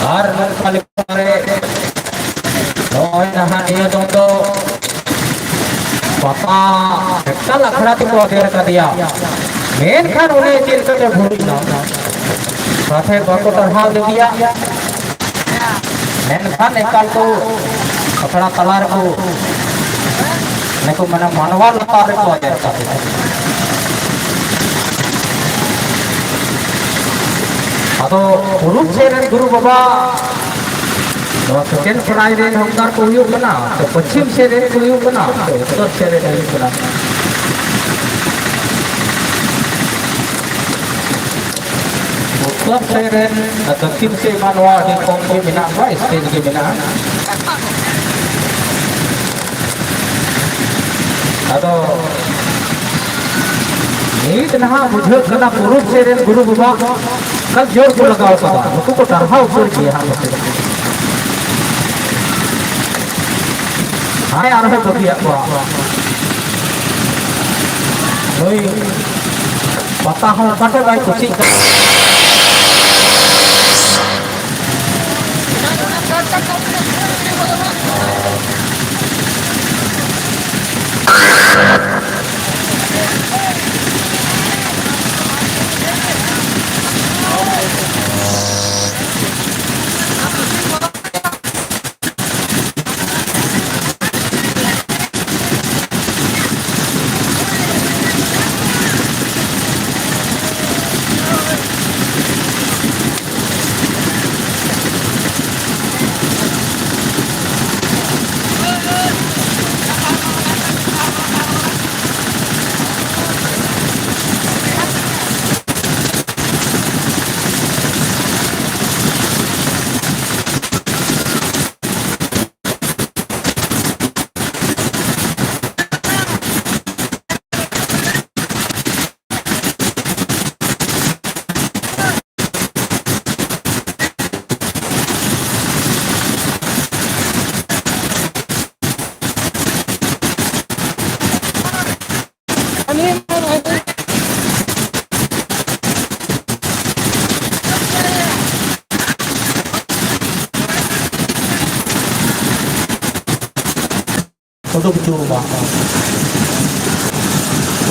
और खाली नहा दो पापा एकल अखड़ा को अदेर कर दिया मेनखान उन्हें चेल करके भूलना साथे बाको तरहा दिया मेनखान एकल को अखड़ा तलार को मैंने मानवा लतार को अदेर कर दिया अदो पूर्व से गुरु बाबा सेकेंड पढ़ाई रे हमदार को हुई बना तो पश्चिम से रे को हुई बना तो उत्तर से रे हुई बना उत्तर से रे दक्षिण से मानवा के कौन के बिना हुआ स्टेज के बिना अदो नीट नहा बुझो कना पूर्व से रे गुरु बाबा कल जोर को लगाओ सदा उनको को तरहा ऊपर किया हम हाय आ रहे तो किया कोई पता हम काटे भाई कुछ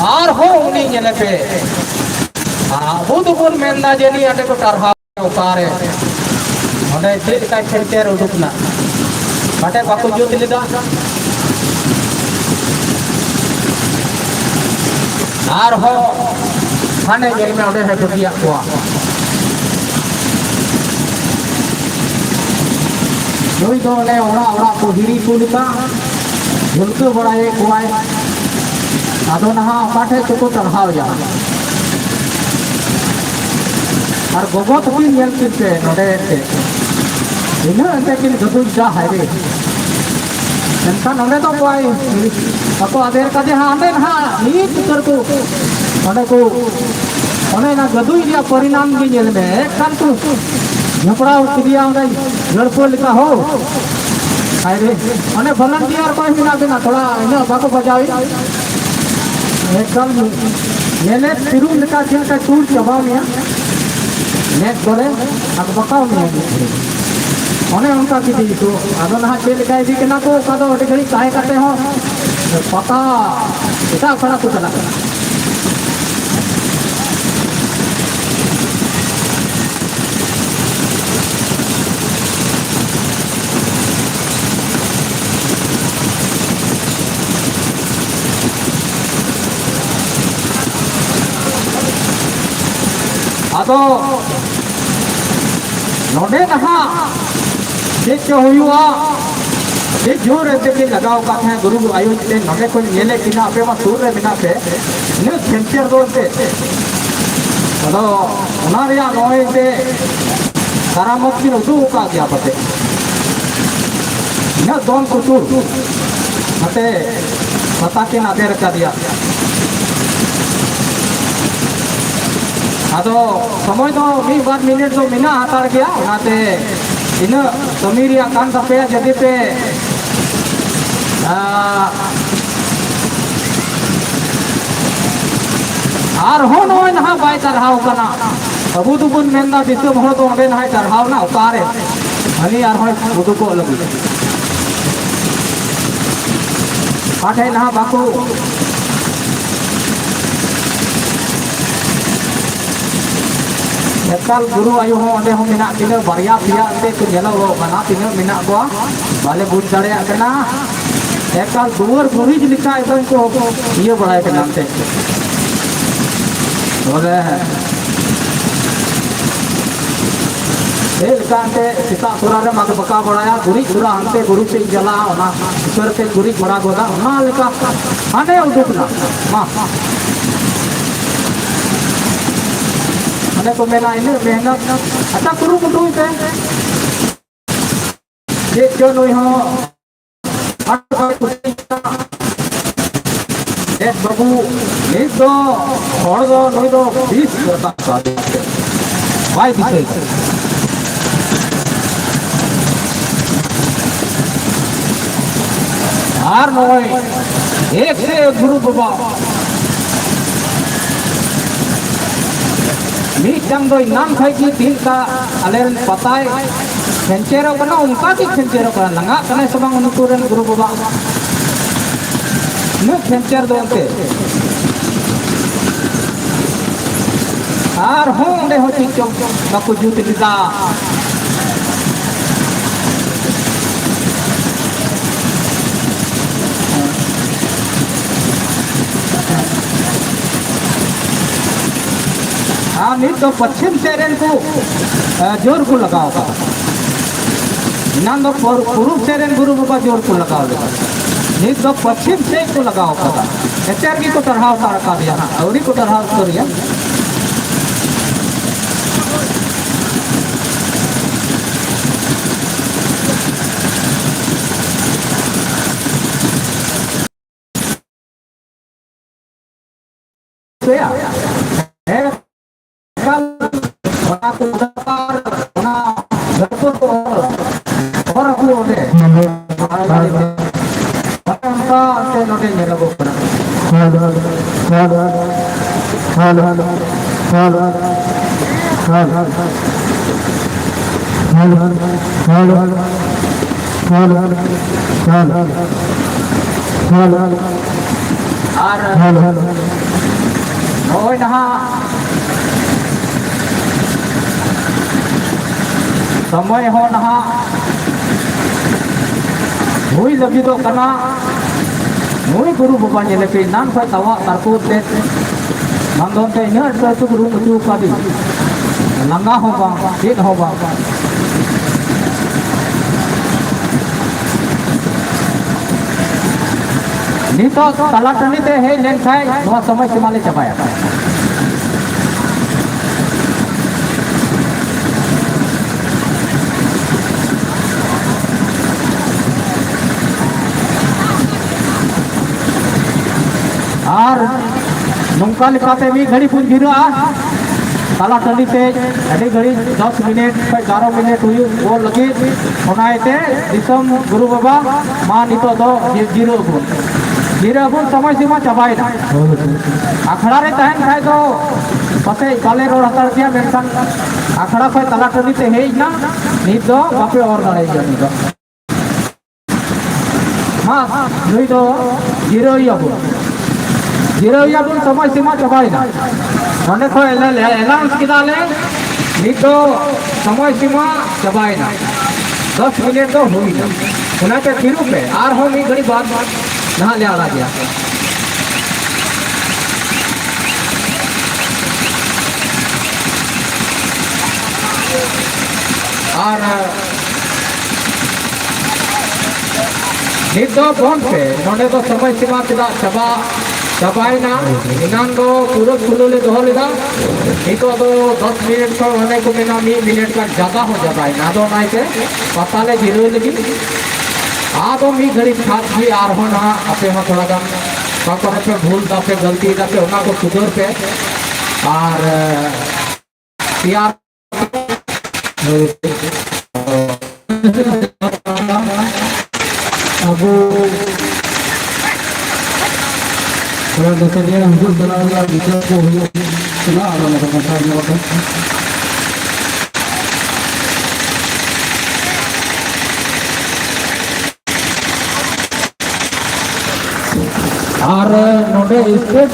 और हो उन्हीं जने पे वो तो बोल मेलना जनी अटे को तरहा उतारे अटे चेक का खेलते उड़ुकना अटे बाको जोत लेदा और हो खाने जेल में अटे है दुनिया को जोई तो ने ओड़ा ओड़ा को हिरी पुलिका झुलके बड़ाए कुआए आदो नहा पाठे को तरहा जा और गोगोत की नेल किते नोडे ते इना अंते किन गदु जा हायरे एनका नोडे तो कोई अको आदेर का जे हां दे ना नीत कर को ओने को ओने ना गदु रिया परिणाम की नेल में कान तू झपड़ा किदिया ओने लड़को लिखा हो हायरे ओने वॉलंटियर कोई बिना बिना थोड़ा इना बाको बजाई एकदम येने तिरु लिखा खेल का टूर चबाव लिया नेक्स्ट बोले अब बताओ नहीं ओने उनका की दी तो आदो ना खेल का दी के ना को कादो ओटे घड़ी काहे करते हो पता इतना खड़ा तो चला अदो नोडे नहा जो हुआ ये जोर के लगाव का है गुरु आयोजन नोडे को नेले किना आपे मा सूर रे बिना पे ने सेंटर दो से अदो ओना रिया नोय से करामत की उदू का क्या पते न दोन कुतुर हते पता के ना देर का दिया अदो समय तो 20 मिनट तो मिना हातार गया नाते इन समीरिया कान पे जगह पे आर हो नोय ना बाय तरहाव कना अबू दुबुन मेनदा दिसम हो तो अंडे ना चढ़ाव ना उतारे हनी यार होय बुदु को लगी आठे ना बाकू एकल गुरु आयु हो अंडे हो मिना तिना बारिया पिया ते को जेलो रो बना तिना मिना को बाले बुझ दाड़े आकना एकल दुवर गुरिज लिखा एकदम को ये बड़ाय के नाम से बोले लेकाते सीता सुरा रे मग बका बड़ाया गुरी सुरा हंते गुरु से जला ओना ईश्वर से गुरी बड़ा गोदा ओना लेका हाने उदुकना मा हाने को मेला इन मेहनत अच्छा गुरु मुटु पे जे जो नोई हो एक बाबू एक दो और दो नोई दो 20 करता भाई दिखे आर नोय एक से गुरु बाबा मीटंग दो नाम खाई की तीन का अलेरन पताय खेंचेरो कना उनका की खेंचेरो कना लंगा कने सबंग उनकुरन गुरु बाबा न खेंचेर दो उनके आर हो ने हो चिचो बाकू जूत दिदा हाँ नहीं तो पश्चिम सेरेन को जोर को लगाओ का ना तो पूर्व सेरेन गुरु बाबा जोर को लगाओ नहीं तो पश्चिम से को लगाओ का एचआर की को तरह उतार का दिया हाँ और को तरह करिए समय हो नहा हुई लगी तो कना मुई गुरु बाबा ने लेके नाम पर तवा तरकुत दे मंदों ते इन्हें तो गुरु मुझे उपाधि लंगा होगा ठीक होगा नहीं तो तला टनी ते है लेन खाए नवा समय से माले चपाया और नौका लिखाते भी घड़ी पुंज गिरा ताला टंडी से अड़ी घड़ी 10 मिनट 11 मिनट हुई वो लगी होनाते दिसम गुरु बाबा मां नितो दो जीरो बुन समय सीमा चबाई ना अखड़ा रे तहन खाए तो पते बाले रोड हतार दिया मेंशन अखड़ा पे ताला टंडी से हेज ना नित दो बापे और दाड़े जनी दो हां नई दो जीरो या बुन समय सीमा चबाई ना मने को एलाउंस किदाले नित दो समय सीमा चबाई ना 10 मिनट तो हुई ना उनाते फिरू पे आर हो मी घड़ी बात नहा ले आ गया और नित दो फोन पे नोने तो समय सीमा किदा चबाई ना इनान दो पूरा खुले दो लेदा तो 10 मिनट का होने को बिना 2 मिनट का ज़्यादा हो जाता है ना दो ना के पता ले जीरो लगी आदो मी घड़ी खात भी आर हो ना अपे में थोड़ा गान काको पे भूल दा पे गलती दा पे होना को सुधर पे और यार अब थोड़ा देखा दिया हमको बना विचार को Sila ada macam saya ni और नोडे स्टेट